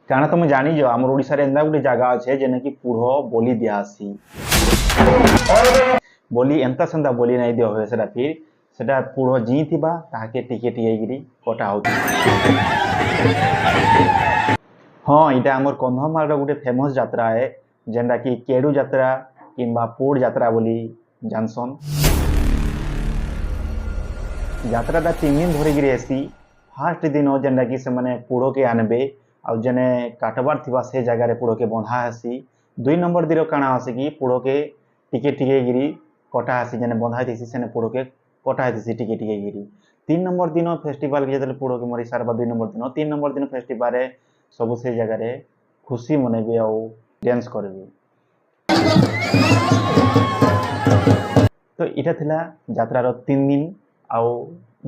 କାରଣ ତମେ ଜାଣିଛ ଆମର ଓଡ଼ିଶାରେ ଏନ୍ତା ଗୋଟେ ଜାଗା ଅଛେ ଯେନେକି ପୁଢ଼ ବଲି ଦିଆସି ବଲି ଏନ୍ତା ସେନ୍ତା ବଲି ନାଇଁ ଦିଆ ହୁଏ ସେଟା ଫିର୍ ସେଟା ପୁଢ଼ ଜିଇଁ ଥିବା ତାହାକେ ଟିକେ ଟିକେ ହେଇକିରି କଟା ହଉଥିବ। ହଁ ଏଇଟା ଆମର କନ୍ଧମାଳର ଗୋଟେ ଫେମସ୍ ଯାତ୍ରା ଏ ଯେନ୍ଟାକି କେଡ଼ୁ ଯାତ୍ରା କିମ୍ବା ପୋଡ଼ ଯାତ୍ରା ବୋଲି ଜାନସନ୍। ଯାତ୍ରାଟା 3 ଦିନ ଧରିକିରି ହେସି। ଫାର୍ଷ୍ଟ ଦିନ ଯେନ୍ଟାକି ସେମାନେ ପୋଡ଼କେ ଆନବେ ଆଉ ଯେନେ କାଟବାର ଥିବା ସେ ଜାଗାରେ ପୋଡ଼କେ ବନ୍ଧା ହେସି। 2 ନମ୍ବର ଦିନ କାଣା ହେସି କି ପୋଡ଼କେ ଟିକେ ଟିକେ କିରି କଟା ହେସି ଯେନେ ବନ୍ଧା ହେଇଥିସି ସେନେ ପୋଡ଼କେ କଟା ହେଇଥିସି ଟିକେ ଟିକେ କିରି। 3 ନମ୍ବର ଦିନ ଫେଷ୍ଟିଭାଲକେ ଯେତେବେଳେ ପୋଡ଼କେ ମରି ସାରବା 2 ନମ୍ବର ଦିନ 3 ନମ୍ବର ଦିନ ଫେଷ୍ଟିଭାଲରେ ସବୁ ସେ ଜାଗାରେ ଖୁସି ମନେଇବେ ଆଉ ଡ୍ୟାନ୍ସ କରିବେ। ତ ଏଇଟା ଥିଲା ଯାତ୍ରାର 3 ଦିନ ଆଉ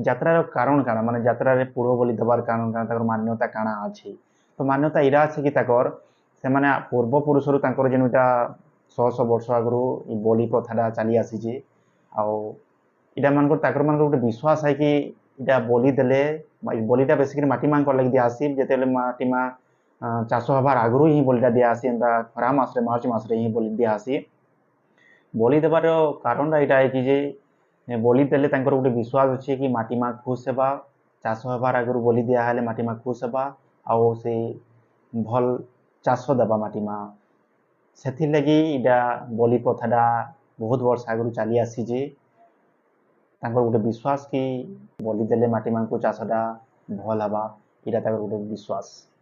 ଯାତ୍ରାର କାରଣ କାଣା ମାନେ ଯାତ୍ରାରେ ପୋଡ଼ ବଲି ଦେବାର କାରଣ କାଣା ତାଙ୍କର ମାନ୍ୟତା କାଣା ଅଛି। ତ ମାନ୍ୟତା ଏଇଟା ଅଛି କି ତାଙ୍କର ସେମାନେ ପୂର୍ବପୁରୁଷରୁ ତାଙ୍କର ଯେନଟା 100 ବର୍ଷ ଆଗରୁ ଏ ବଲି ପ୍ରଥାଟା ଚାଲି ଆସିଛି ଆଉ ଏଇଟା ମାନଙ୍କର ତାଙ୍କର ମାନଙ୍କର ଗୋଟେ ବିଶ୍ୱାସ है कि ଏଇଟା ବଲି ଦେଲେ ବଲିଟା ବେସିକରି ମାଟି ମାଙ୍କର ଲାଗି ଦିଆସି ଯେତେବେଳେ ମାଟି ମା ଚାଷ ହେବାର ଆଗରୁ ହିଁ ବଲିଟା ଦିଆସି ଏନ୍ତା ଖରା ମାସରେ ମାର୍ଚ୍ଚ ମାସରେ ହିଁ ବଲି ଦିଆସି। ବଲି ଦେବାର କାରଣଟା ଏଇଟା है कि ଯେ ବଲି ଦେଲେ ତାଙ୍କର ଗୋଟେ ବିଶ୍ୱାସ ଅଛି କି ମାଟି ମା ଖୁସ୍ ହେବା ଚାଷ ହେବାର ଆଗରୁ ବଲି ଦିଆହେଲେ ମାଟି ମା ଖୁସ୍ ହେବା ଆଉ ସେ ଭଲ ଚାଷ ଦେବା ମାଟି ମା ସେଥିର୍ଲାଗି ଏଇଟା ବଲି ପ୍ରଥାଟା ବହୁତ ବର୍ଷ ଆଗରୁ ଚାଲି ଆସିଛି। ତାଙ୍କର ଗୋଟେ ବିଶ୍ୱାସ କି ବଲି ଦେଲେ ମାଟି ମାଙ୍କୁ ଚାଷଟା ଭଲ ହେବା ଏଇଟା ତାଙ୍କର ଗୋଟେ ବିଶ୍ୱାସ।